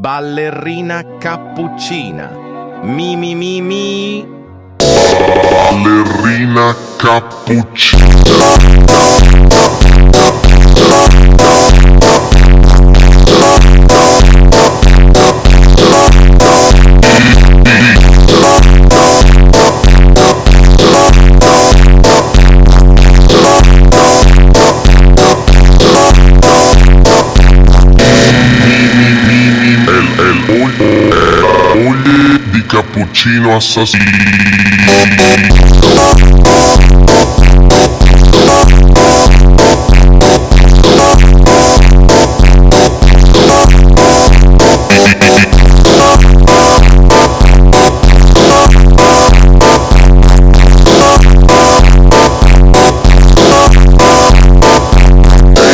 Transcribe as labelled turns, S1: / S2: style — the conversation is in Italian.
S1: ballerina cappuccina. Mi mi mi mi.
S2: Ballerina cappuccina. Moglie di cappuccino assassino.